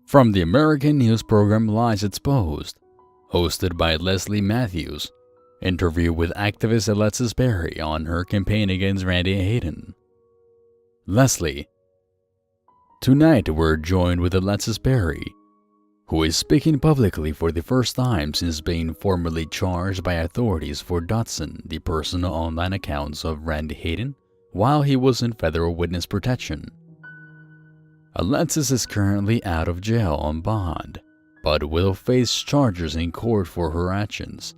From the American news program Lies Exposed, hosted by Leslie Matthews, interview with activist Alexis Berry on her campaign against Randy Hayden. Leslie. Tonight we're joined with Alexis Berry, who is speaking publicly for the first time since being formally charged by authorities for doxing the personal online accounts of Randy Hayden while he was in federal witness protection. Alexis is currently out of jail on bond, but will face charges in court for her actions.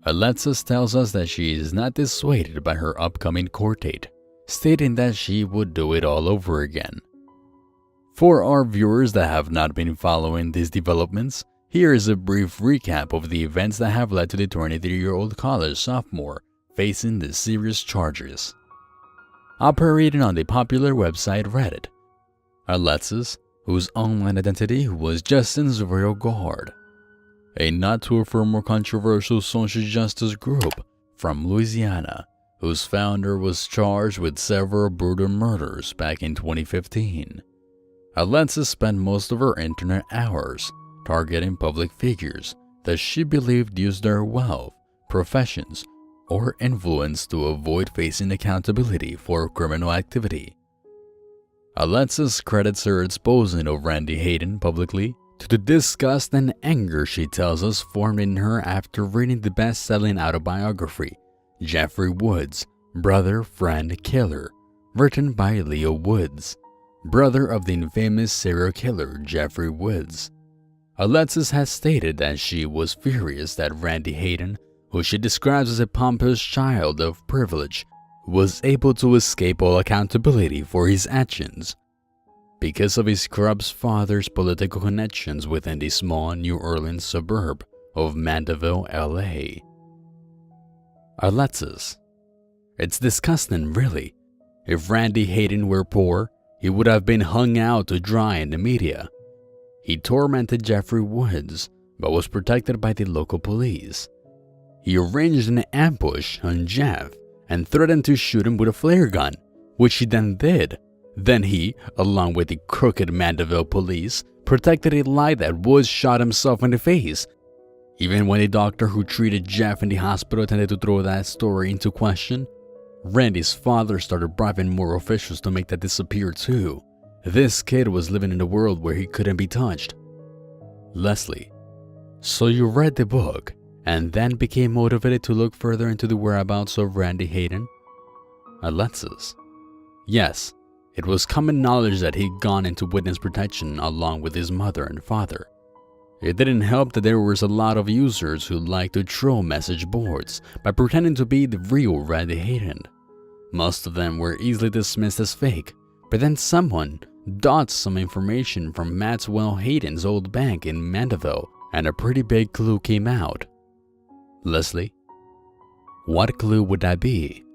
Alexis tells us that she is not dissuaded by her upcoming court date, stating that she would do it all over again. For our viewers that have not been following these developments, here is a brief recap of the events that have led to the 23-year-old college sophomore facing these serious charges. Operating on the popular website Reddit, Alexis, whose online identity was Justin's Royal Guard, a not-too-firm or controversial social justice group from Louisiana, whose founder was charged with several brutal murders back in 2015. Alexis spent most of her internet hours targeting public figures that she believed used their wealth, professions, or influence to avoid facing accountability for criminal activity. Alexis credits her exposing of Randy Hayden publicly to the disgust and anger she tells us formed in her after reading the best-selling autobiography, Jeffrey Woods, Brother, Friend, Killer, written by Leo Woods, brother of the infamous serial killer Jeffrey Woods. Alexis has stated that she was furious that Randy Hayden, who she describes as a pompous child of privilege, was able to escape all accountability for his actions because of his corrupt father's political connections within the small New Orleans suburb of Mandeville, LA. Alexis: it's disgusting, really. If Randy Hayden were poor, he would have been hung out to dry in the media. He tormented Jeffrey Woods, but was protected by the local police. He arranged an ambush on Jeff and threatened to shoot him with a flare gun, which he then did. Then he, along with the crooked Mandeville police, protected a lie that Woods shot himself in the face. Even when the doctor who treated Jeff in the hospital tended to throw that story into question, Randy's father started bribing more officials to make that disappear too. This kid was living in a world where he couldn't be touched. Leslie: so you read the book and then became motivated to look further into the whereabouts of Randy Hayden? Alexis: yes, it was common knowledge that he'd gone into witness protection along with his mother and father. It didn't help that there was a lot of users who liked to troll message boards by pretending to be the real Randy Hayden. Most of them were easily dismissed as fake, but then someone doxed some information from Macleod Hayden's old bank in Mandeville, and a pretty big clue came out. Leslie: what clue would that be?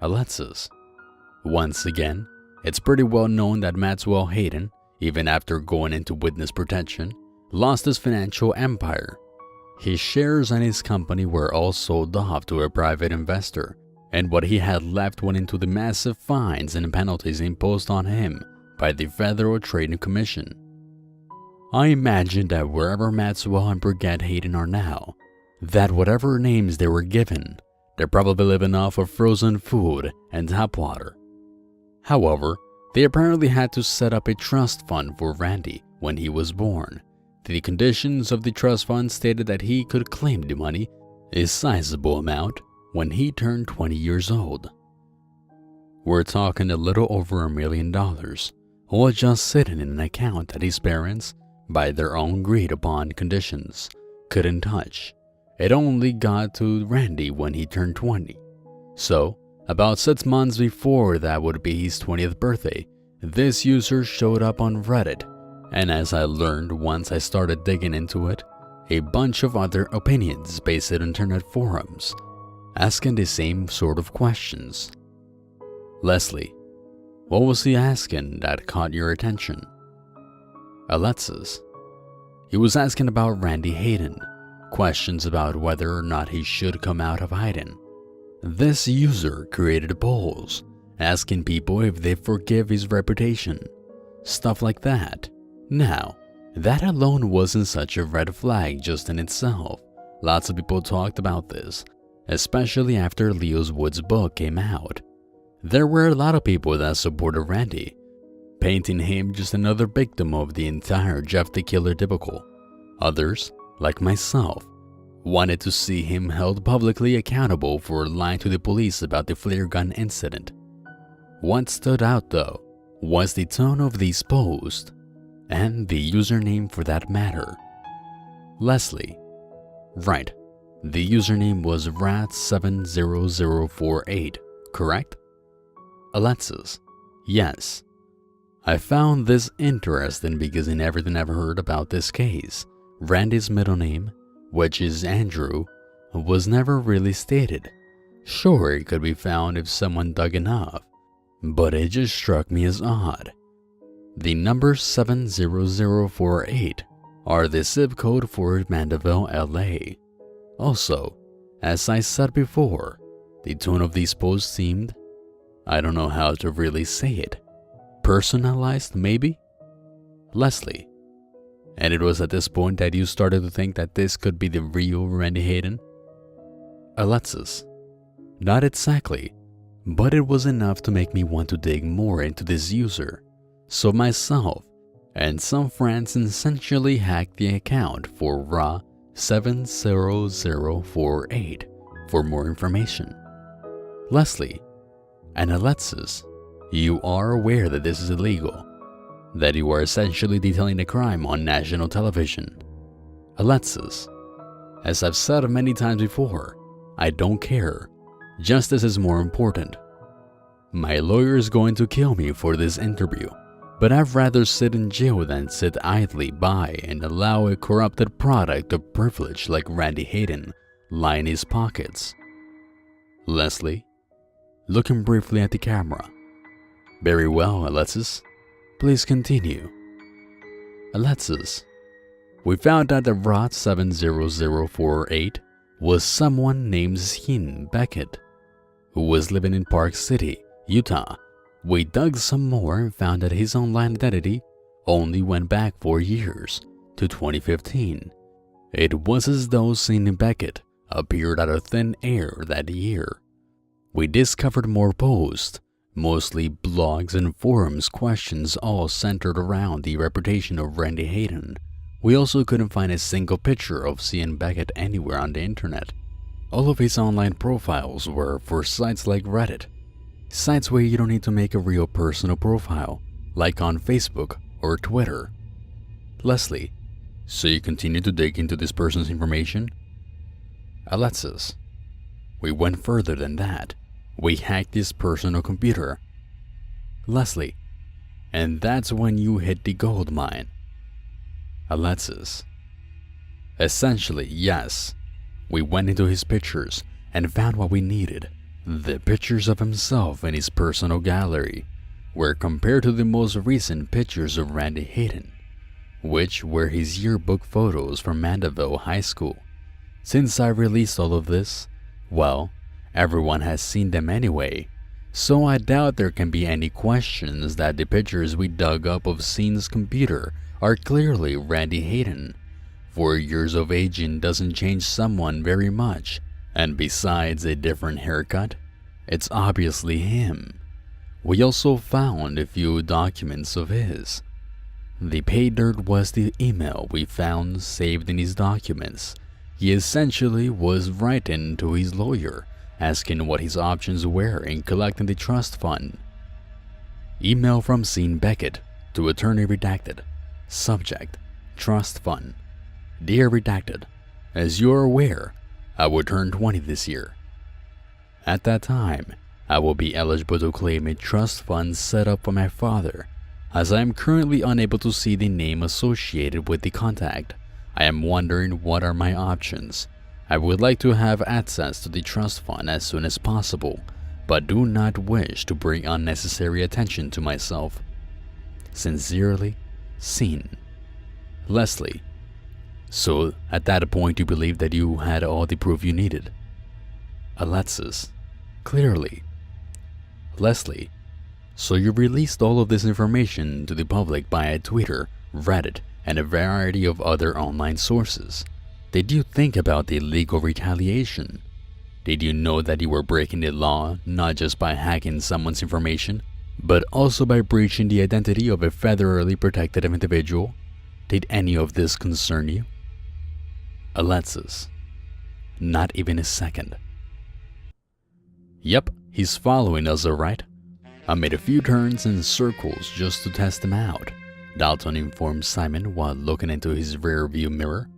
Alexis: once again, it's pretty well known that Macleod Hayden, even after going into witness protection, lost his financial empire. His shares in his company were all sold off to a private investor, and what he had left went into the massive fines and penalties imposed on him by the Federal Trade Commission. I imagine that wherever Macleod and Brigade Hayden are now, that whatever names they were given, they're probably living off of frozen food and tap water. However, they apparently had to set up a trust fund for Randy when he was born. The conditions of the trust fund stated that he could claim the money, a sizable amount, when he turned 20 years old. We're talking a little over $1 million, all just sitting in an account that his parents, by their own agreed-upon conditions, couldn't touch. It only got to Randy when he turned 20. So, about 6 months before that would be his 20th birthday, this user showed up on Reddit, and as I learned once I started digging into it, a bunch of other opinions-based internet forums, asking the same sort of questions. Leslie: what was he asking that caught your attention? Alexis: he was asking about Randy Hayden, questions about whether or not he should come out of hiding. This user created polls, asking people if they forgive his reputation, stuff like that. Now, that alone wasn't such a red flag just in itself. Lots of people talked about this, especially after Leo's Woods book came out. There were a lot of people that supported Randy, painting him just another victim of the entire Jeff the Killer debacle. Others, like myself, wanted to see him held publicly accountable for lying to the police about the flare gun incident. What stood out though was the tone of these posts, and the username for that matter. Leslie. Right, the username was rat70048, correct? Alexis. Yes. I found this interesting because in everything I've heard about this case, Randy's middle name, which is Andrew, was never really stated. Sure, it could be found if someone dug enough, but it just struck me as odd. The number 70048 are the zip code for Mandeville, LA. Also, as I said before, the tone of these posts seemed, I don't know how to really say it, personalized maybe? Leslie. And it was at this point that you started to think that this could be the real Randy Hayden? Alexis. Not exactly, but it was enough to make me want to dig more into this user. So myself and some friends essentially hacked the account for Ra70048 for more information. Leslie and Alexis, you are aware that this is illegal, that you are essentially detailing a crime on national television. Alexis, as I've said many times before, I don't care. Justice is more important. My lawyer is going to kill me for this interview, but I'd rather sit in jail than sit idly by and allow a corrupted product of privilege like Randy Hayden lie in his pockets. Leslie, looking briefly at the camera. Very well, Alexis. Please continue. Alexis, we found out that Rod 70048 was someone named Sheen Beckett, who was living in Park City, Utah. We dug some more and found that his online identity only went back 4 years, to 2015. It was as though Sheen Beckett appeared out of thin air that year. We discovered more posts, mostly blogs and forums questions all centered around the reputation of Randy Hayden. We also couldn't find a single picture of Sheen Beckett anywhere on the internet. All of his online profiles were for sites like Reddit, sites where you don't need to make a real personal profile, like on Facebook or Twitter. Leslie, so you continue to dig into this person's information? Alexis, we went further than that. We hacked his personal computer. Leslie, and that's when you hit the gold mine. Alexis, essentially, yes. We went into his pictures and found what we needed. The pictures of himself in his personal gallery were compared to the most recent pictures of Randy Hayden, which were his yearbook photos from Mandeville High School. Since I released all of this, well, everyone has seen them anyway, so I doubt there can be any questions that the pictures we dug up of Sheen's computer are clearly Randy Hayden. 4 years of aging doesn't change someone very much, and besides a different haircut, it's obviously him. We also found a few documents of his. The pay dirt was the email we found saved in his documents. He essentially was writing to his lawyer, asking what his options were in collecting the trust fund. Email from Sheen Beckett to attorney redacted. Subject, trust fund. Dear redacted, as you are aware, I will turn 20 this year. At that time, I will be eligible to claim a trust fund set up for my father. As I am currently unable to see the name associated with the contact, I am wondering what are my options. I would like to have access to the trust fund as soon as possible, but do not wish to bring unnecessary attention to myself. Sincerely, Sheen. Leslie. So, at that point you believed that you had all the proof you needed? Alexis. Clearly. Leslie. So you released all of this information to the public via Twitter Reddit, and a variety of other online sources. Did you think about the legal retaliation? Did you know that you were breaking the law not just by hacking someone's information, but also by breaching the identity of a federally protected individual? Did any of this concern you? Alexis. Not even a second. Yep, he's following us, alright. I made a few turns and circles just to test him out, Dalton informed Simon while looking into his rearview mirror.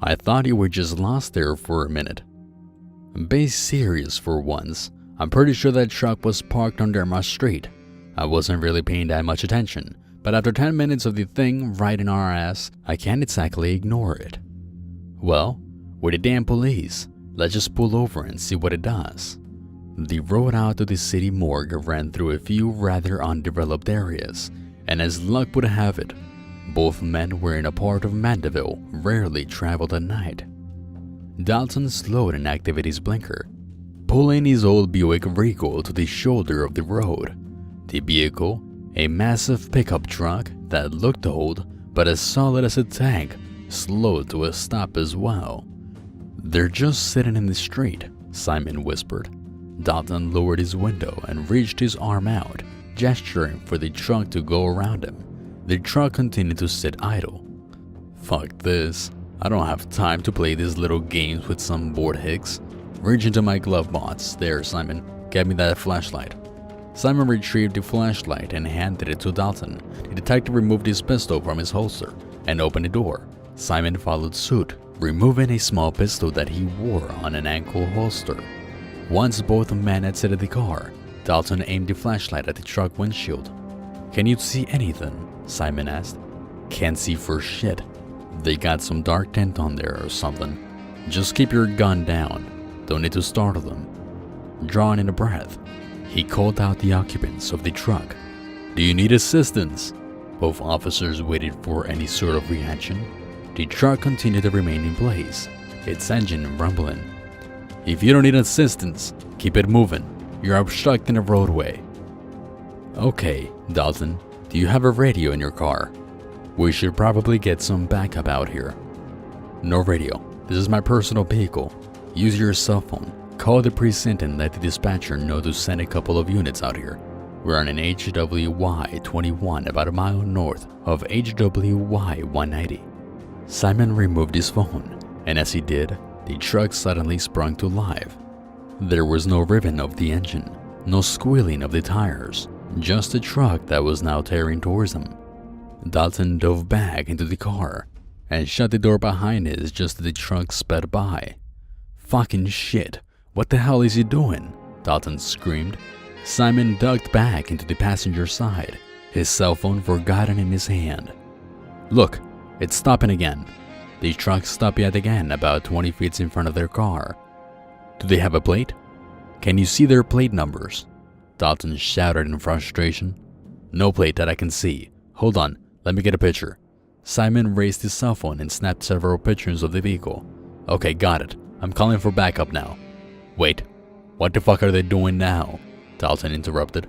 I thought you were just lost there for a minute. Be serious for once. I'm pretty sure that truck was parked under my street. I wasn't really paying that much attention, but after 10 minutes of the thing right in our ass, I can't exactly ignore it. Well, we're the damn police. Let's just pull over and see what it does. The road out to the city morgue ran through a few rather undeveloped areas, and as luck would have it, both men were in a part of Mandeville rarely traveled at night. Dalton slowed and activated his blinker, pulling his old Buick Regal to the shoulder of the road. The vehicle, a massive pickup truck that looked old but as solid as a tank, slowed to a stop as well. "They're just sitting in the street," Simon whispered. Dalton lowered his window and reached his arm out, gesturing for the truck to go around him. The truck continued to sit idle. "Fuck this. I don't have time to play these little games with some bored hicks." Reach into my glove box. "There, Simon. Get me that flashlight." Simon retrieved the flashlight and handed it to Dalton. The detective removed his pistol from his holster and opened the door. Simon followed suit, removing a small pistol that he wore on an ankle holster. Once both men exited the car, Dalton aimed the flashlight at the truck windshield. "Can you see anything?" Simon asked. "Can't see for shit. They got some dark tint on there or something. Just keep your gun down. Don't need to startle them." Drawing in a breath, he called out the occupants of the truck. "Do you need assistance?" Both officers waited for any sort of reaction. The truck continued to remain in place, its engine rumbling. "If you don't need assistance, keep it moving. You're obstructing the roadway." "Okay, Dalton, do you have a radio in your car? We should probably get some backup out here." "No radio. This is my personal vehicle. Use your cell phone. Call the precinct and let the dispatcher know to send a couple of units out here. We're on an HWY 21 about a mile north of HWY 190. Simon removed his phone, and as he did, the truck suddenly sprung to life. There was no revving of the engine, no squealing of the tires, just a truck that was now tearing towards him. Dalton dove back into the car and shut the door behind us just as the truck sped by. "Fucking shit, what the hell is he doing?" Dalton screamed. Simon ducked back into the passenger side, his cell phone forgotten in his hand. "Look, it's stopping again." The truck stopped yet again about 20 feet in front of their car. "Do they have a plate? Can you see their plate numbers?" Dalton shouted in frustration. "No plate that I can see. Hold on, let me get a picture." Simon raised his cell phone and snapped several pictures of the vehicle. "Okay, got it. I'm calling for backup now." "Wait, what the fuck are they doing now?" Dalton interrupted.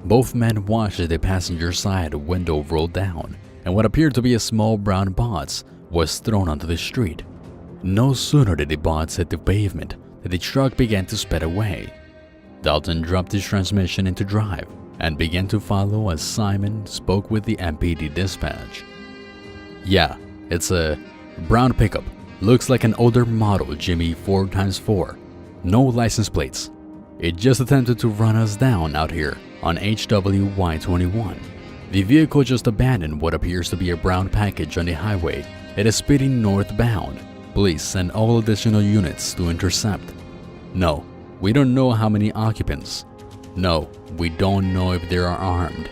Both men watched as the passenger side window rolled down, and what appeared to be a small brown box was thrown onto the street. No sooner did the box hit the pavement than the truck began to sped away. Dalton dropped his transmission into drive and began to follow as Simon spoke with the MPD dispatch. "Yeah, it's a brown pickup. Looks like an older model Jimmy 4x4. No license plates. It just attempted to run us down out here on HWY 21. The vehicle just abandoned what appears to be a brown package on the highway. It is speeding northbound. Please send all additional units to intercept." "No, we don't know how many occupants." "No, we don't know if they are armed."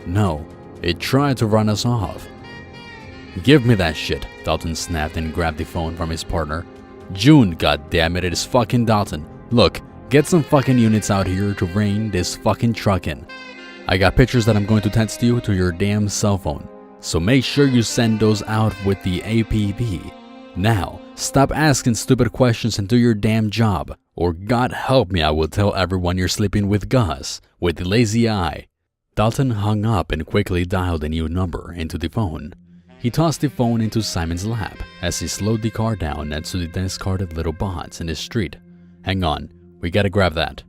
"No, it tried to run us off." "Give me that shit," Dalton snapped and grabbed the phone from his partner. "June, goddammit, it is fucking Dalton. Look, get some fucking units out here to rein this fucking truck in. I got pictures that I'm going to text you to your damn cell phone, so make sure you send those out with the APB. Now, stop asking stupid questions and do your damn job, or God help me, I will tell everyone you're sleeping with Gus, with the lazy eye." Dalton hung up and quickly dialed a new number into the phone. He tossed the phone into Simon's lap as he slowed the car down next to the discarded little bots in the street. Hang on, we gotta grab that.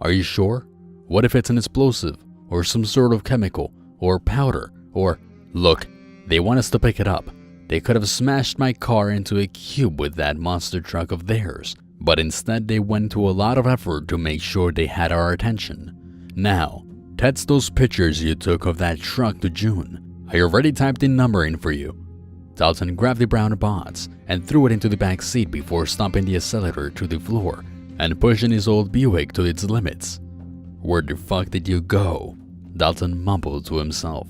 Are you sure? What if it's an explosive, or some sort of chemical, or powder, or… Look, they want us to pick it up. They could have smashed my car into a cube with that monster truck of theirs, but instead they went to a lot of effort to make sure they had our attention. Now, text those pictures you took of that truck to June. I already typed the number in for you. Dalton grabbed the brown box and threw it into the back seat before stomping the accelerator to the floor and pushing his old Buick to its limits. Where the fuck did you go? Dalton mumbled to himself.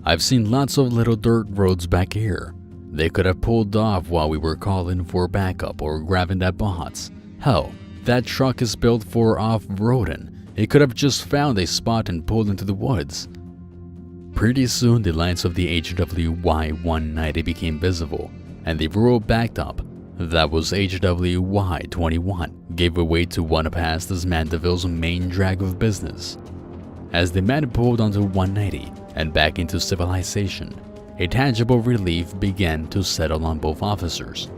I've seen lots of little dirt roads back here. They could have pulled off while we were calling for backup or grabbing that box. Hell, that truck is built for off-roading. It could have just found a spot and pulled into the woods. Pretty soon the lights of the HWY 190 became visible, and the road backed up. That was HWY 21, gave way to what passed as Mandeville's main drag of business. As the men pulled onto 190 and back into civilization, a tangible relief began to settle on both officers.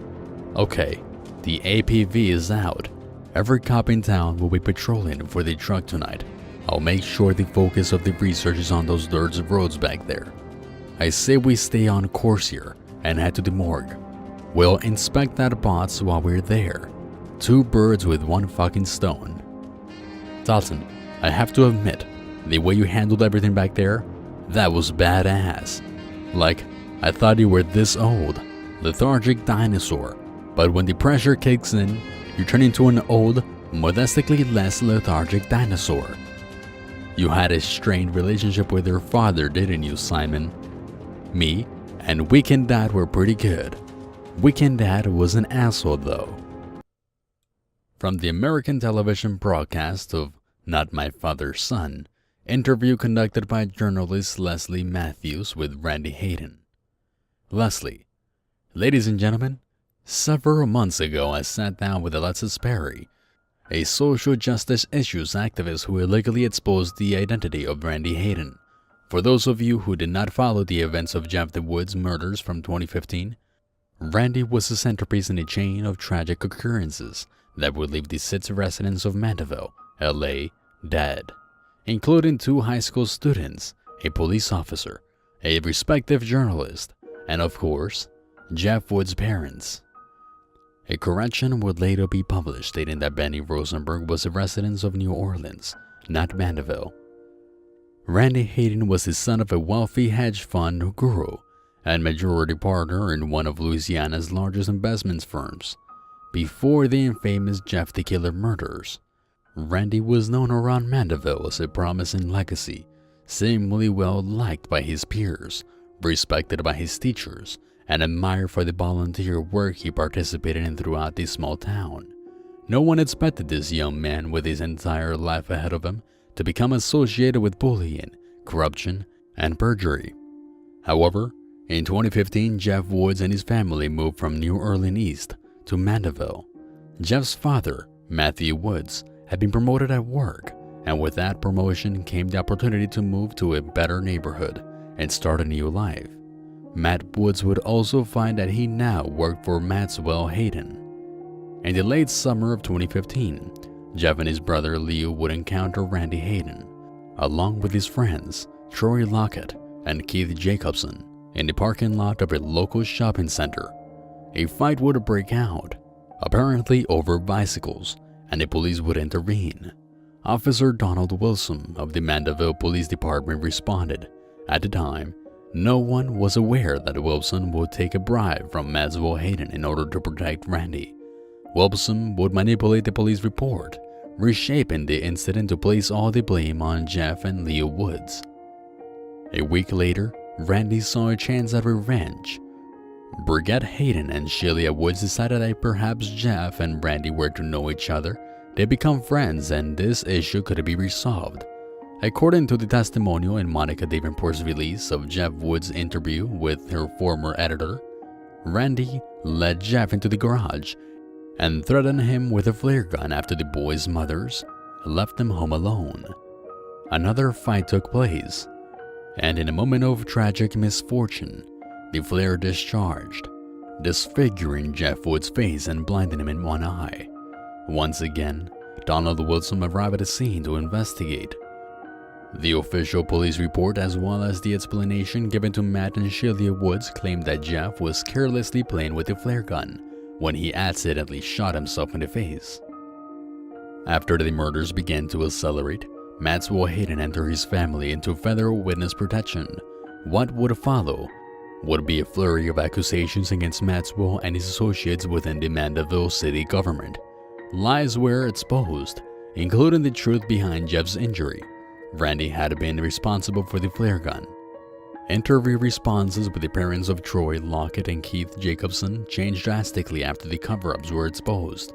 Okay, the APV is out. Every cop in town will be patrolling for the truck tonight. I'll make sure the focus of the research is on those dirt roads back there. I say we stay on course here and head to the morgue. We'll inspect that box while we're there. 2 birds with 1 fucking stone. Dalton, I have to admit, the way you handled everything back there, that was badass. Like, I thought you were this old, lethargic dinosaur, but when the pressure kicks in, you turn into an old, modestically less lethargic dinosaur. You had a strained relationship with your father, didn't you, Simon? Me and Weekend Dad were pretty good. Weekend Dad was an asshole, though. From the American television broadcast of Not My Father's Son, interview conducted by journalist Leslie Matthews with Randy Hayden. Leslie, ladies and gentlemen, several months ago I sat down with Alexis Perry, a social justice issues activist who illegally exposed the identity of Randy Hayden. For those of you who did not follow the events of Jeff the Woods murders from 2015, Randy was the centerpiece in a chain of tragic occurrences that would leave the 6 residents of Mandeville, LA, dead, including 2 high school students, a police officer, a respected journalist, and of course, Jeff Woods' parents. A correction would later be published stating that Benny Rosenberg was a resident of New Orleans, not Mandeville. Randy Hayden was the son of a wealthy hedge fund guru and majority partner in one of Louisiana's largest investment firms. Before the infamous Jeff the Killer murders, Randy was known around Mandeville as a promising legacy, seemingly well liked by his peers, respected by his teachers, and admired for the volunteer work he participated in throughout the small town. No one expected this young man with his entire life ahead of him to become associated with bullying, corruption, and perjury. However, in 2015, Jeff Woods and his family moved from New Orleans East to Mandeville. Jeff's father, Matthew Woods, had been promoted at work, and with that promotion came the opportunity to move to a better neighborhood and start a new life. Matt Woods would also find that he now worked for Maxwell Hayden. In the late summer of 2015, Jeff and his brother Leo would encounter Randy Hayden, along with his friends Troy Lockett and Keith Jacobson, in the parking lot of a local shopping center. A fight would break out, apparently over bicycles, and the police would intervene. Officer Donald Wilson of the Mandeville Police Department responded. At the time, no one was aware that Wilson would take a bribe from Maxwell Hayden in order to protect Randy. Wilson would manipulate the police report, reshaping the incident to place all the blame on Jeff and Leo Woods. A week later, Randy saw a chance at revenge. Brigette Hayden and Sheila Woods decided that perhaps Jeff and Randy were to know each other, they become friends, and this issue could be resolved. According to the testimonial in Monica Davenport's release of Jeff Woods' interview with her former editor, Randy led Jeff into the garage and threatened him with a flare gun after the boys' mothers left them home alone. Another fight took place, and in a moment of tragic misfortune, the flare discharged, disfiguring Jeff Wood's face and blinding him in one eye. Once again, Donald Wilson arrived at the scene to investigate. The official police report, as well as the explanation given to Matt and Sheila Woods, claimed that Jeff was carelessly playing with the flare gun when he accidentally shot himself in the face. After the murders began to accelerate, Maxwell Hayden entered his family into federal witness protection. What would follow would be a flurry of accusations against Maxwell and his associates within the Mandeville city government. Lies were exposed, including the truth behind Jeff's injury. Randy had been responsible for the flare gun. Interview responses with the parents of Troy Lockett and Keith Jacobson changed drastically after the cover-ups were exposed.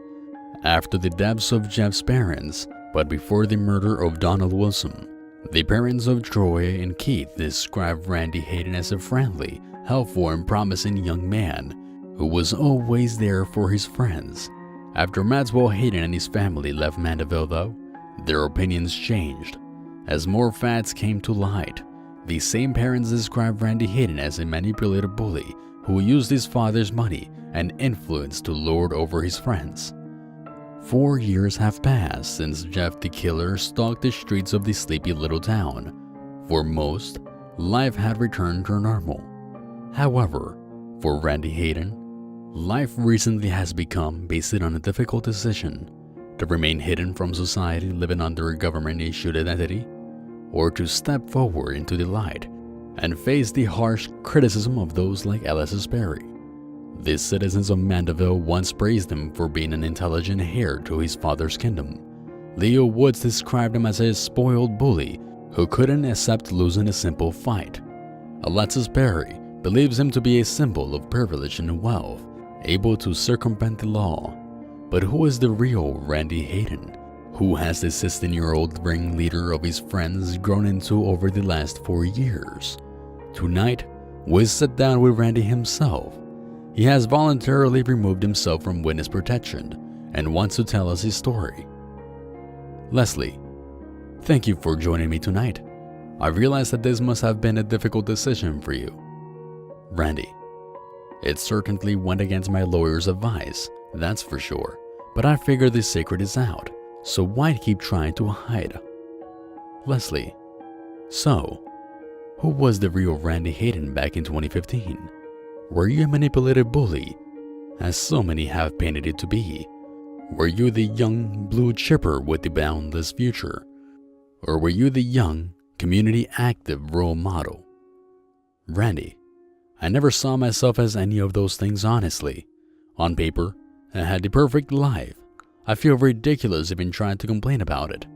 After the deaths of Jeff's parents, but before the murder of Donald Wilson, the parents of Troy and Keith described Randy Hayden as a friendly, helpful, and promising young man who was always there for his friends. After Maxwell Hayden and his family left Mandeville, though, their opinions changed. As more facts came to light, the same parents described Randy Hayden as a manipulative bully who used his father's money and influence to lord over his friends. 4 years have passed since Jeff the Killer stalked the streets of the sleepy little town. For most, life had returned to normal. However, for Randy Hayden, life recently has become based on a difficult decision to remain hidden from society, living under a government-issued identity, or to step forward into the light and face the harsh criticism of those like Ellis Perry. The citizens of Mandeville once praised him for being an intelligent heir to his father's kingdom. Leo Woods described him as a spoiled bully who couldn't accept losing a simple fight. Alexis Perry believes him to be a symbol of privilege and wealth, able to circumvent the law. But who is the real Randy Hayden? Who has the 16-year-old ringleader of his friends grown into over the last 4 years? Tonight, we sit down with Randy himself. He has voluntarily removed himself from witness protection and wants to tell us his story. Leslie, thank you for joining me tonight. I realize that this must have been a difficult decision for you. Randy, it certainly went against my lawyer's advice, that's for sure, but I figure the secret is out, so why keep trying to hide? Leslie, so, who was the real Randy Hayden back in 2015? Were you a manipulative bully, as so many have painted it to be? Were you the young blue chipper with the boundless future? Or were you the young, community-active role model? Randy, I never saw myself as any of those things, honestly. On paper, I had the perfect life. I feel ridiculous even trying to complain about it.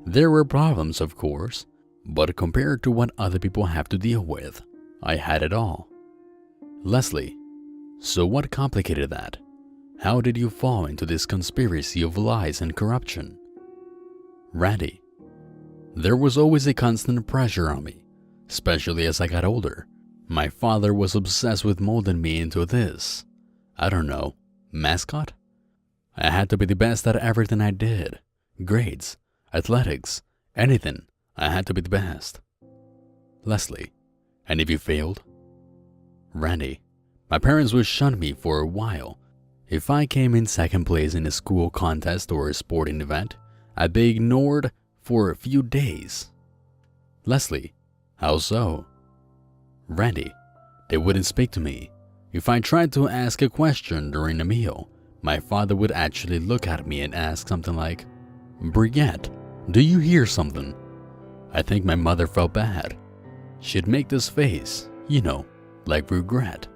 There were problems, of course, but compared to what other people have to deal with, I had it all. Leslie, so what complicated that? How did you fall into this conspiracy of lies and corruption? Randy, there was always a constant pressure on me, especially as I got older. My father was obsessed with molding me into this, I don't know, mascot? I had to be the best at everything I did. Grades, athletics, anything. I had to be the best. Leslie, and if you failed? Randy, my parents would shun me for a while. If I came in second place in a school contest or a sporting event, I'd be ignored for a few days. Leslie, how so? Randy, they wouldn't speak to me. If I tried to ask a question during a meal, my father would actually look at me and ask something like, "Brigitte, do you hear something?" I think my mother felt bad. She'd make this face, like regret.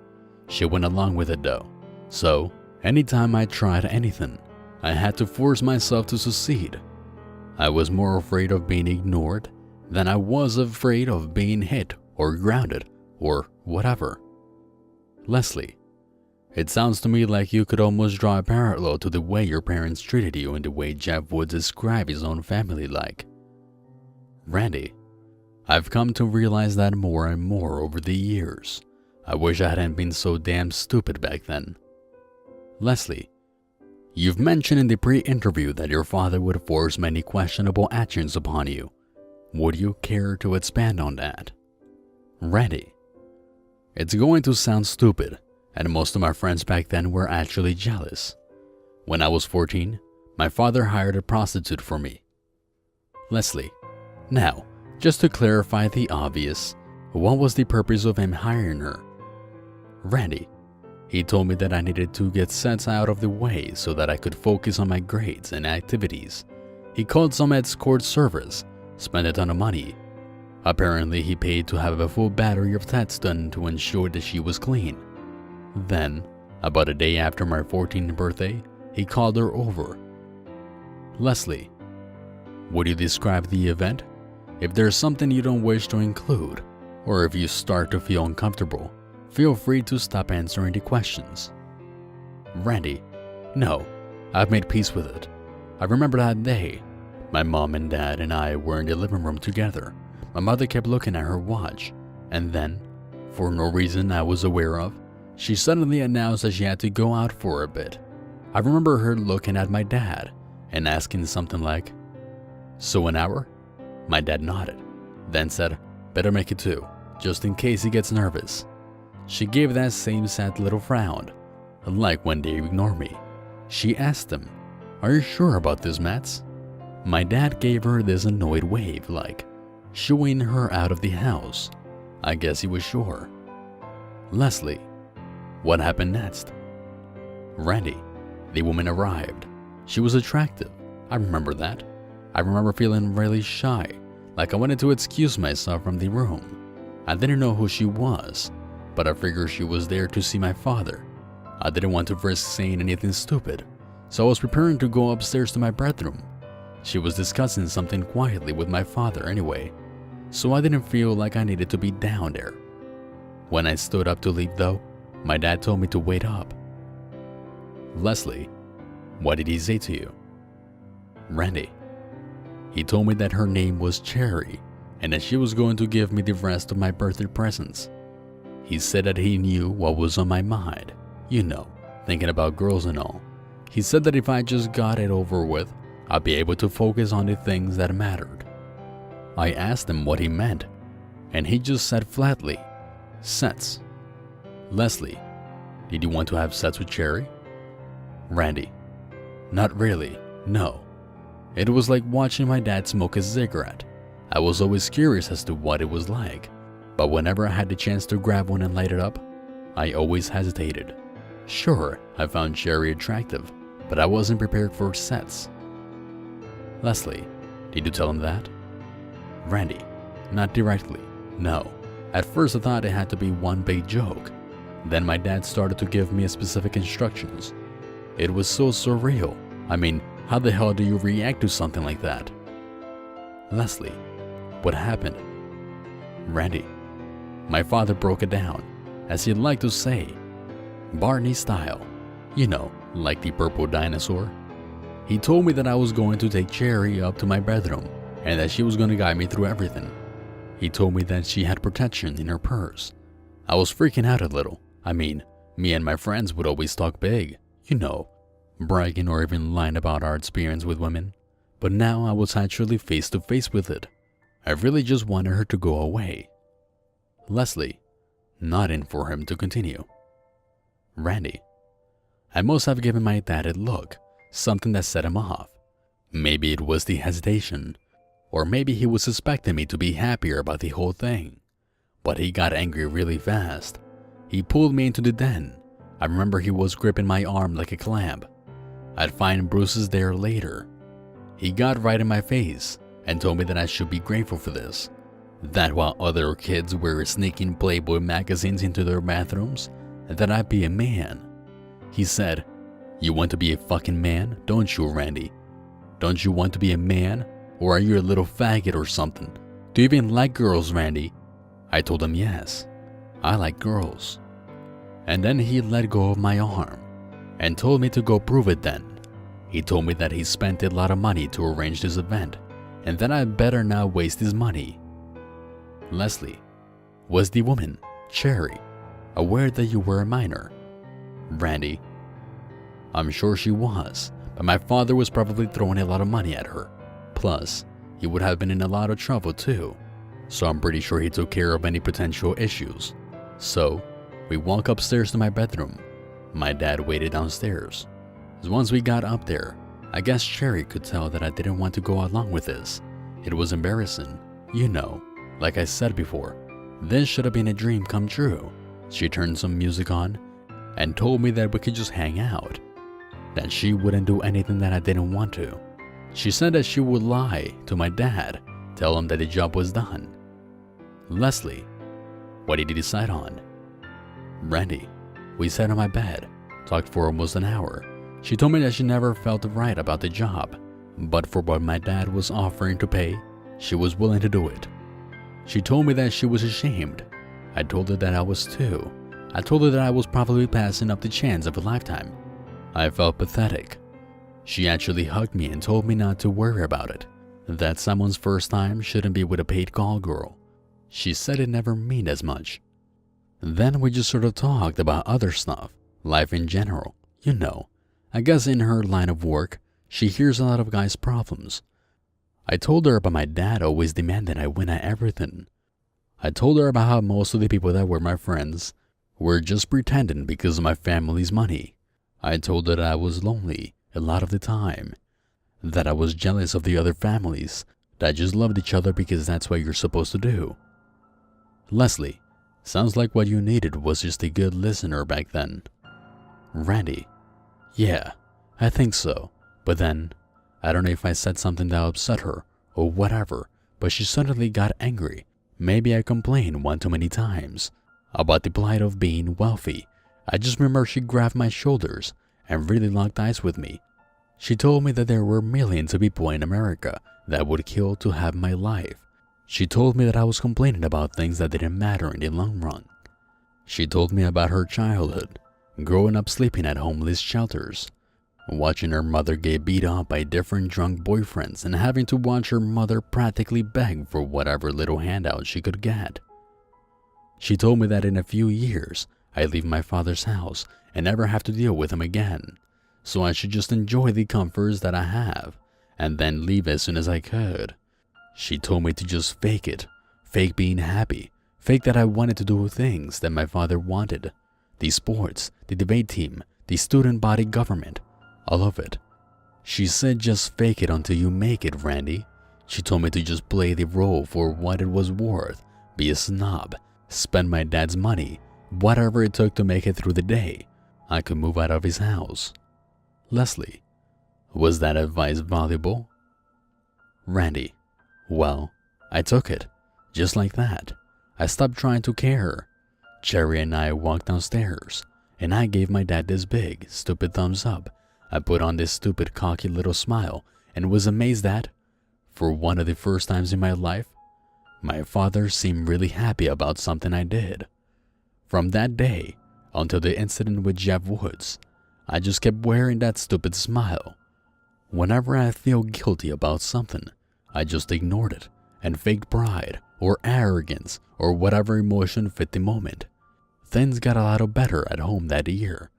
She went along with it though. So, anytime I tried anything, I had to force myself to succeed. I was more afraid of being ignored than I was afraid of being hit or grounded or whatever. Leslie, it sounds to me like you could almost draw a parallel to the way your parents treated you and the way Jeff would describe his own family like. Randy, I've come to realize that more and more over the years. I wish I hadn't been so damn stupid back then. Leslie, you've mentioned in the pre-interview that your father would force many questionable actions upon you. Would you care to expand on that? Randy. It's going to sound stupid, and most of my friends back then were actually jealous. When I was 14, my father hired a prostitute for me. Leslie. Now, just to clarify the obvious, what was the purpose of him hiring her? Randy. He told me that I needed to get sets out of the way so that I could focus on my grades and activities. He called some escort service, spent a ton of money. Apparently, he paid to have a full battery of tests done to ensure that she was clean. Then, about a day after my 14th birthday, he called her over. Leslie. Would you describe the event? If there's something you don't wish to include, or if you start to feel uncomfortable, feel free to stop answering the questions. Randy. No, I've made peace with it. I remember that day. My mom and dad and I were in the living room together. My mother kept looking at her watch, and then, for no reason I was aware of, she suddenly announced that she had to go out for a bit. I remember her looking at my dad and asking something like, "So an hour?" My dad nodded, then said, "Better make it 2, just in case he gets nervous." She gave that same sad little frown, like when they ignore me. She asked him, "Are you sure about this, Mats?" My dad gave her this annoyed wave, like, shooing her out of the house. I guess he was sure. Leslie. What happened next? Randy. The woman arrived. She was attractive. I remember that. I remember feeling really shy, like I wanted to excuse myself from the room. I didn't know who she was, but I figured she was there to see my father. I didn't want to risk saying anything stupid, so I was preparing to go upstairs to my bedroom. She was discussing something quietly with my father anyway, so I didn't feel like I needed to be down there. When I stood up to leave though, my dad told me to wait up. Leslie. What did he say to you? Randy. He told me that her name was Cherry and that she was going to give me the rest of my birthday presents. He said that he knew what was on my mind, you know, thinking about girls and all. He said that if I just got it over with, I'd be able to focus on the things that mattered. I asked him what he meant, and he just said flatly, "Sex." Leslie. Did you want to have sex with Cherry? Randy. Not really, no. It was like watching my dad smoke a cigarette. I was always curious as to what it was like, but whenever I had the chance to grab one and light it up, I always hesitated. Sure, I found Cherry attractive, but I wasn't prepared for sex. Leslie. Did you tell him that? Randy. Not directly, no. At first I thought it had to be one big joke. Then my dad started to give me specific instructions. It was so surreal. I mean, how the hell do you react to something like that? Leslie. What happened? Randy. My father broke it down, as he'd like to say, Barney style. You know, like the purple dinosaur. He told me that I was going to take Cherry up to my bedroom and that she was going to guide me through everything. He told me that she had protection in her purse. I was freaking out a little. I mean, me and my friends would always talk big, you know, bragging or even lying about our experience with women. But now I was actually face to face with it. I really just wanted her to go away. Leslie, nodding for him to continue. Randy. I must have given my dad a look, something that set him off. Maybe it was the hesitation, or maybe he was suspecting me to be happier about the whole thing. But he got angry really fast. He pulled me into the den. I remember he was gripping my arm like a clamp. I'd find bruises there later. He got right in my face and told me that I should be grateful for this. That while other kids were sneaking Playboy magazines into their bathrooms, that I'd be a man. He said, "You want to be a fucking man, don't you, Randy? Don't you want to be a man? Or are you a little faggot or something? Do you even like girls, Randy?" I told him yes, I like girls. And then he let go of my arm and told me to go prove it then. He told me that he spent a lot of money to arrange this event and that I'd better not waste his money. Leslie, was the woman, Cherry, aware that you were a minor? Randy, I'm sure she was, but my father was probably throwing a lot of money at her. Plus, he would have been in a lot of trouble too. So I'm pretty sure he took care of any potential issues. So we walk upstairs to my bedroom. My dad waited downstairs. Once we got up there, I guess Cherry could tell that I didn't want to go along with this. It was embarrassing. You know, like I said before, this should have been a dream come true. She turned some music on and told me that we could just hang out, that she wouldn't do anything that I didn't want to. She said that she would lie to my dad, tell him that the job was done. Leslie, what did you decide on? Randy, we sat on my bed, talked for almost an hour. She told me that she never felt right about the job, but for what my dad was offering to pay, she was willing to do it. She told me that she was ashamed. I told her that I was too. I told her that I was probably passing up the chance of a lifetime. I felt pathetic. She actually hugged me and told me not to worry about it, that someone's first time shouldn't be with a paid call girl. She said it never meant as much. Then we just sort of talked about other stuff, life in general, you know. I guess in her line of work, she hears a lot of guys' problems. I told her about my dad always demanding I win at everything. I told her about how most of the people that were my friends were just pretending because of my family's money. I told her that I was lonely a lot of the time, that I was jealous of the other families that just loved each other because that's what you're supposed to do. Leslie, sounds like what you needed was just a good listener back then. Randy, yeah, I think so, but then, I don't know if I said something that upset her or whatever, but she suddenly got angry. Maybe I complained one too many times about the plight of being wealthy. I just remember she grabbed my shoulders and really locked eyes with me. She told me that there were millions of people in America that would kill to have my life. She told me that I was complaining about things that didn't matter in the long run. She told me about her childhood, growing up sleeping at homeless shelters, watching her mother get beat up by different drunk boyfriends and having to watch her mother practically beg for whatever little handout she could get. She told me that in a few years, I'd leave my father's house and never have to deal with him again, so I should just enjoy the comforts that I have and then leave as soon as I could. She told me to just fake it, fake being happy, fake that I wanted to do things that my father wanted, the sports, the debate team, the student body government, all of it. She said just fake it until you make it, Randy. She told me to just play the role for what it was worth, be a snob, spend my dad's money, whatever it took to make it through the day. I could move out of his house. Leslie, was that advice valuable? Randy, well, I took it, just like that. I stopped trying to care. Cherry and I walked downstairs, and I gave my dad this big, stupid thumbs up. I put on this stupid, cocky little smile and was amazed that, for one of the first times in my life, my father seemed really happy about something I did. From that day until the incident with Jeff Woods, I just kept wearing that stupid smile. Whenever I feel guilty about something, I just ignored it and faked pride or arrogance or whatever emotion fit the moment. Things got a lot better at home that year.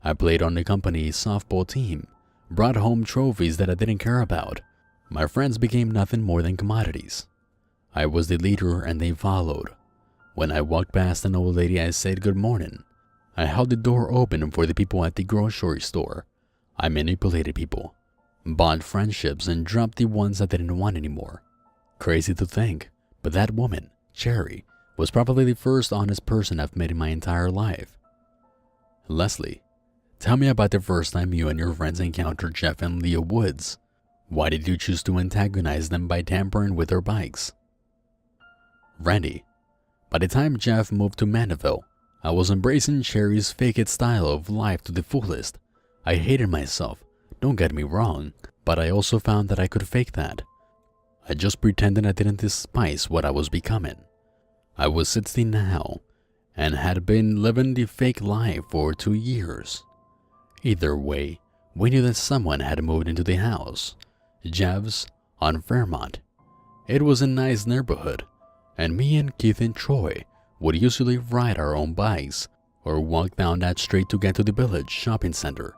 I played on the company's softball team, brought home trophies that I didn't care about. My friends became nothing more than commodities. I was the leader and they followed. When I walked past an old lady, I said good morning. I held the door open for the people at the grocery store. I manipulated people, bought friendships, and dropped the ones I didn't want anymore. Crazy to think, but that woman, Cherry, was probably the first honest person I've met in my entire life. Leslie, tell me about the first time you and your friends encountered Jeff and Leah Woods. Why did you choose to antagonize them by tampering with their bikes? Randy, by the time Jeff moved to Mandeville, I was embracing Cherry's fake-it style of life to the fullest. I hated myself, don't get me wrong, but I also found that I could fake that. I just pretended I didn't despise what I was becoming. I was 16 now, and had been living the fake life for 2 years. Either way, we knew that someone had moved into the house, Jeff's, on Fairmont. It was a nice neighborhood, and me and Keith and Troy would usually ride our own bikes or walk down that street to get to the village shopping center.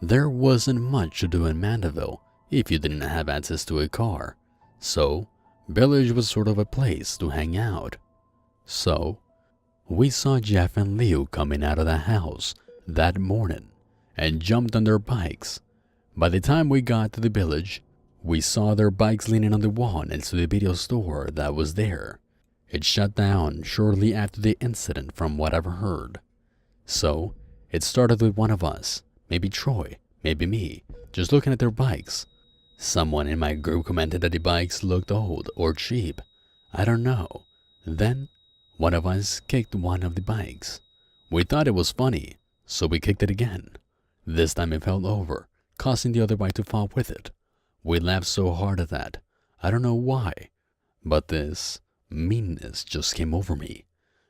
There wasn't much to do in Mandeville if you didn't have access to a car, So, village was sort of a place to hang out. So, we saw Jeff and Leo coming out of the house that morning and jumped on their bikes. By the time we got to the village, we saw their bikes leaning on the wall next to the video store that was there. It shut down shortly after the incident from what I've heard. So, it started with one of us, maybe Troy, maybe me, just looking at their bikes. Someone in my group commented that the bikes looked old or cheap. I don't know. Then, one of us kicked one of the bikes. We thought it was funny, so we kicked it again. This time it fell over, causing the other bike to fall with it. We laughed so hard at that. I don't know why, but this meanness just came over me.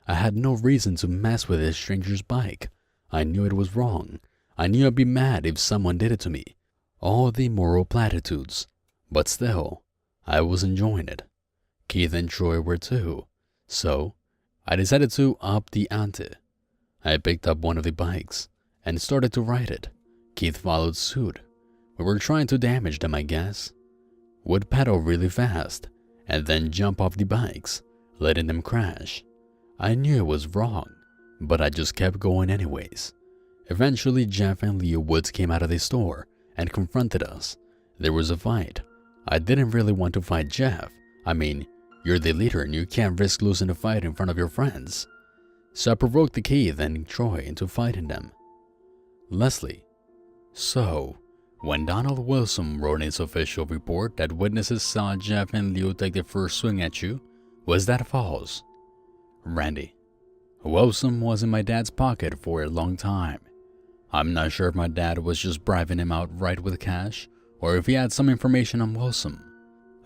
I had no reason to mess with this stranger's bike. I knew it was wrong. I knew I'd be mad if someone did it to me. All the moral platitudes. But still, I was enjoying it. Keith and Troy were too. So, I decided to up the ante. I picked up one of the bikes and started to ride it. Keith followed suit. We were trying to damage them, I guess. Would pedal really fast and then jump off the bikes, letting them crash. I knew it was wrong, but I just kept going anyways. Eventually, Jeff and Leo Woods came out of the store and confronted us. There was a fight. I didn't really want to fight Jeff. I mean, you're the leader and you can't risk losing a fight in front of your friends. So I provoked the Keith and Troy into fighting them. Leslie. So, when Donald Wilson wrote in his official report that witnesses saw Jeff and Leo take the first swing at you, was that false? Randy. Wilson was in my dad's pocket for a long time. I'm not sure if my dad was just bribing him outright with cash, or if he had some information on Wilson.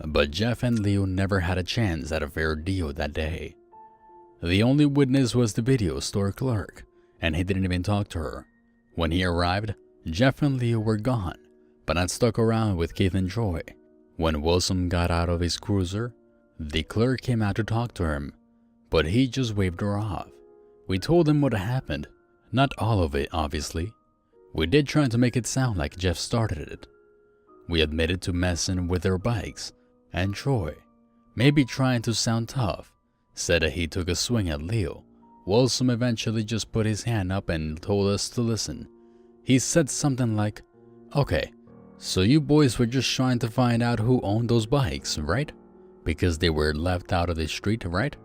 But Jeff and Leo never had a chance at a fair deal that day. The only witness was the video store clerk, and he didn't even talk to her. When he arrived, Jeff and Leo were gone, but I stuck around with Keith and Troy. When Wilson got out of his cruiser, the clerk came out to talk to him, but he just waved her off. We told him what happened. Not all of it, obviously. We did try to make it sound like Jeff started it. We admitted to messing with their bikes, and Troy, maybe trying to sound tough, said that he took a swing at Leo. Wilson eventually just put his hand up and told us to listen. He said something like, "Okay, so you boys were just trying to find out who owned those bikes, right? Because they were left out of the street, right?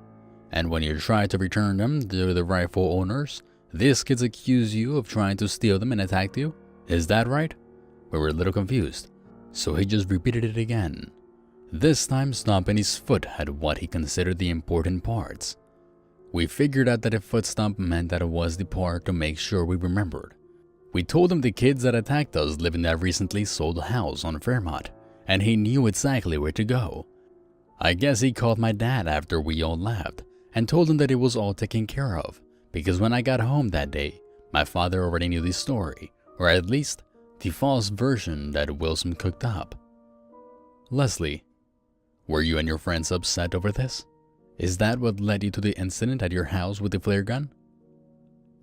And when you tried to return them to the rightful owners, these kids accused you of trying to steal them and attacked you? Is that right?" We were a little confused, so he just repeated it again. This time stomping his foot at what he considered the important parts. We figured out that a foot stomp meant that it was the part to make sure we remembered. We told him the kids that attacked us live in that recently sold house on Fairmont, and he knew exactly where to go. I guess he called my dad after we all left and told him that it was all taken care of, because when I got home that day, my father already knew the story, or at least the false version that Wilson cooked up. Leslie, were you and your friends upset over this? Is that what led you to the incident at your house with the flare gun?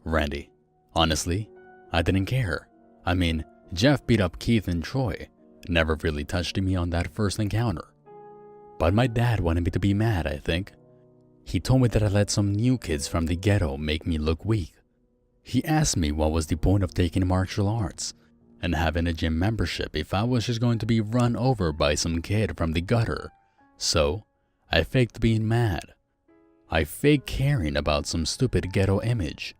Randy, honestly, I didn't care. I mean, Jeff beat up Keith and Troy, never really touched me on that first encounter. But my dad wanted me to be mad, I think. He told me that I let some new kids from the ghetto make me look weak. He asked me what was the point of taking martial arts and having a gym membership if I was just going to be run over by some kid from the gutter. So, I faked being mad. I faked caring about some stupid ghetto image.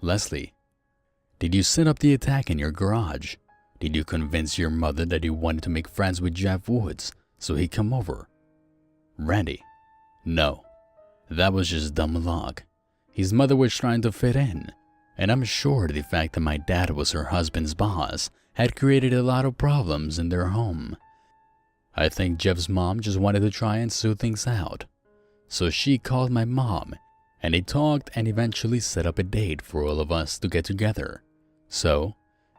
Leslie, did you set up the attack in your garage? Did you convince your mother that you wanted to make friends with Jeff Woods so he'd come over? Randy, no. That was just dumb luck. His mother was trying to fit in, and I'm sure the fact that my dad was her husband's boss had created a lot of problems in their home. I think Jeff's mom just wanted to try and sort things out. So she called my mom, and they talked and eventually set up a date for all of us to get together. So,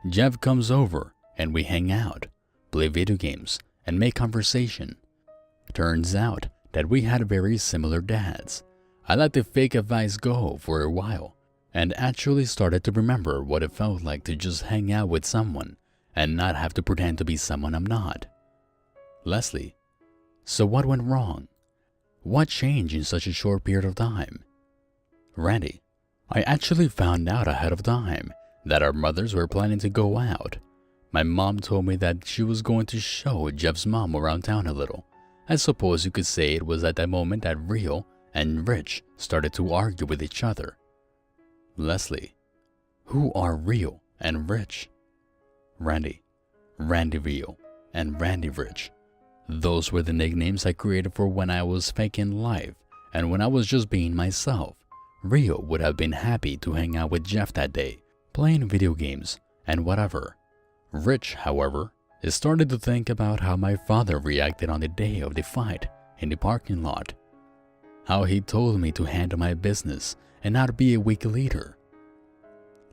Jeff comes over and we hang out, play video games, and make conversation. Turns out that we had very similar dads. I let the fake advice go for a while and actually started to remember what it felt like to just hang out with someone and not have to pretend to be someone I'm not. Leslie, So what went wrong? What changed in such a short period of time? Randy, I actually found out ahead of time that our mothers were planning to go out. My mom told me that she was going to show Jeff's mom around town a little. I suppose you could say it was at that moment that Rio and Rich started to argue with each other. Leslie, who are Rio and Rich? Randy, Randy Rio and Randy Rich. Those were the nicknames I created for when I was faking life and when I was just being myself. Rio would have been happy to hang out with Jeff that day, playing video games and whatever. Rich, however, started to think about how my father reacted on the day of the fight in the parking lot. How he told me to handle my business and not be a weak leader.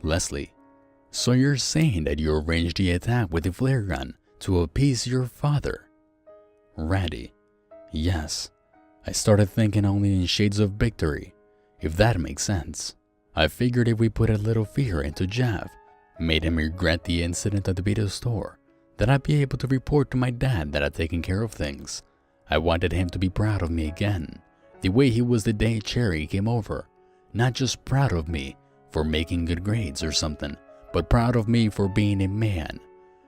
Leslie, so you're saying that you arranged the attack with the flare gun to appease your father? Randy, yes. I started thinking only in shades of victory, if that makes sense. I figured if we put a little fear into Jeff, made him regret the incident at the video store, that I'd be able to report to my dad that I'd taken care of things. I wanted him to be proud of me again, the way he was the day Cherry came over. Not just proud of me for making good grades or something, but proud of me for being a man.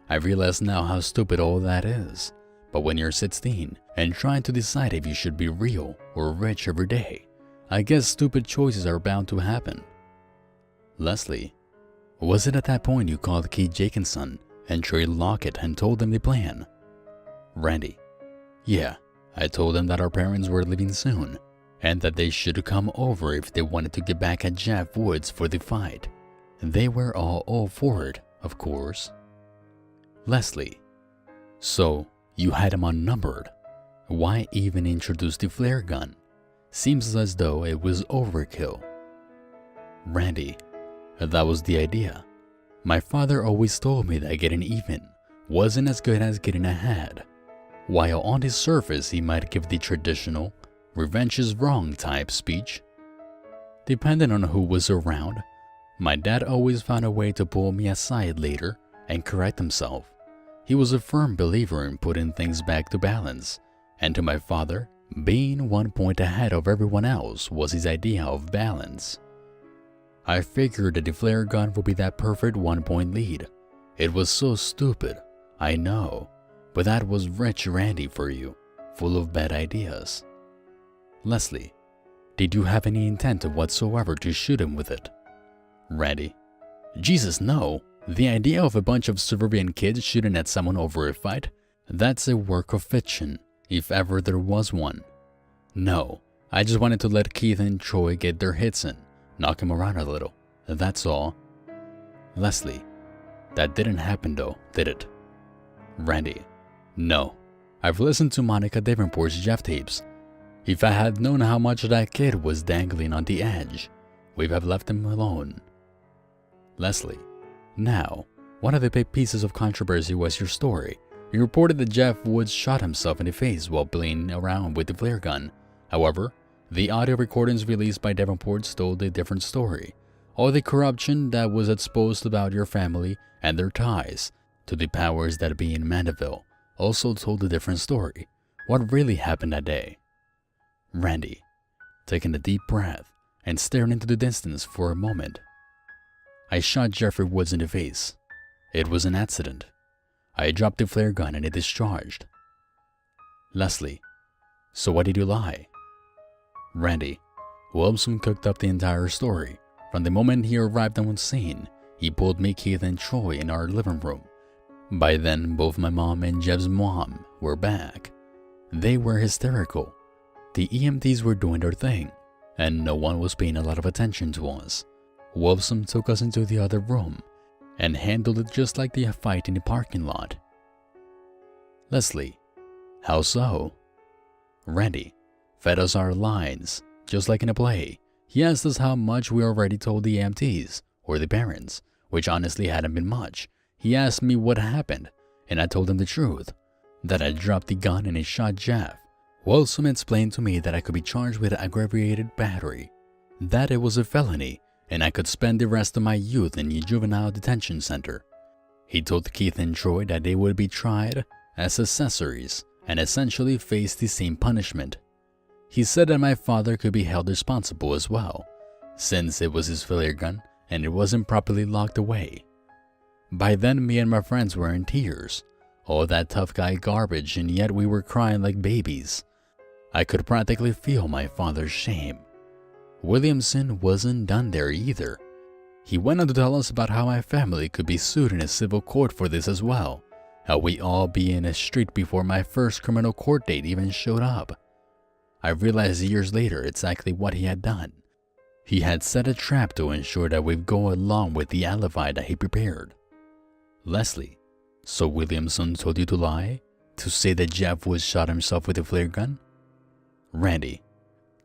I realize now how stupid all that is. But when you're 16 and trying to decide if you should be real or rich every day, I guess stupid choices are bound to happen. Leslie, was it at that point you called Keith Jenkinson and Trey Lockett and told them the plan? Randy, yeah, I told them that our parents were leaving soon and that they should come over if they wanted to get back at Jeff Woods for the fight. They were all for it, of course. Leslie, so you had him unnumbered. Why even introduce the flare gun? Seems as though it was overkill. Randy, that was the idea. My father always told me that getting even wasn't as good as getting ahead. While on the surface he might give the traditional revenge is wrong type speech, depending on who was around, my dad always found a way to pull me aside later and correct himself. He was a firm believer in putting things back to balance, and to my father, being 1 point ahead of everyone else was his idea of balance. I figured that the flare gun would be that perfect 1 point lead. It was so stupid, I know, but that was rich Randy for you, full of bad ideas. Leslie, did you have any intent whatsoever to shoot him with it? Randy, Jesus, no. The idea of a bunch of suburban kids shooting at someone over a fight, that's a work of fiction, if ever there was one. No, I just wanted to let Keith and Troy get their hits in, knock him around a little, that's all. Leslie, that didn't happen though, did it? Randy, no. I've listened to Monica Davenport's Jeff tapes. If I had known how much that kid was dangling on the edge, we'd have left him alone. Leslie, now, one of the big pieces of controversy was your story. You reported that Jeff Woods shot himself in the face while playing around with the flare gun. However, the audio recordings released by Davenport told a different story. All the corruption that was exposed about your family and their ties to the powers that be in Mandeville also told a different story. What really happened that day? Randy, taking a deep breath and staring into the distance for a moment. I shot Jeffrey Woods in the face. It was an accident. I dropped the flare gun and it discharged. Leslie, so why did you lie? Randy, Wilson cooked up the entire story. From the moment he arrived on scene, he pulled me, Keith, and Troy in our living room. By then, both my mom and Jeff's mom were back. They were hysterical. The EMTs were doing their thing, and no one was paying a lot of attention to us. Wilson took us into the other room and handled it just like the fight in the parking lot. Leslie, how so? Randy fed us our lines, just like in a play. He asked us how much we already told the EMTs, or the parents, which honestly hadn't been much. He asked me what happened, and I told him the truth, that I dropped the gun and it shot Jeff. Wilson explained to me that I could be charged with aggravated battery, that it was a felony, and I could spend the rest of my youth in the juvenile detention center. He told Keith and Troy that they would be tried as accessories and essentially face the same punishment. He said that my father could be held responsible as well, since it was his flare gun and it wasn't properly locked away. By then, me and my friends were in tears. All that tough guy garbage, and yet we were crying like babies. I could practically feel my father's shame. Williamson wasn't done there either. He went on to tell us about how my family could be sued in a civil court for this as well, how we all be in a street before my first criminal court date even showed up. I realized years later exactly what he had done. He had set a trap to ensure that we'd go along with the alibi that he prepared. Leslie, so Williamson told you to lie? To say that Jeff Woods shot himself with a flare gun? Randy,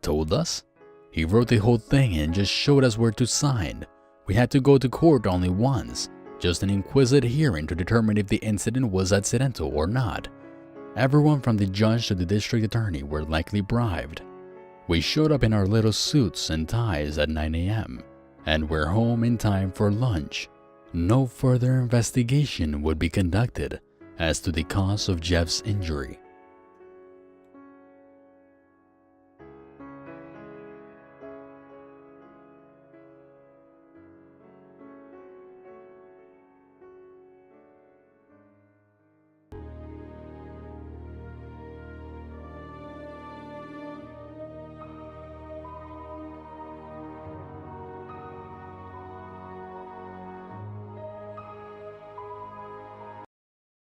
told us? He wrote the whole thing and just showed us where to sign. We had to go to court only once, just an inquisitive hearing to determine if the incident was accidental or not. Everyone from the judge to the district attorney were likely bribed. We showed up in our little suits and ties at 9 a.m. and were home in time for lunch. No further investigation would be conducted as to the cause of Jeff's injury.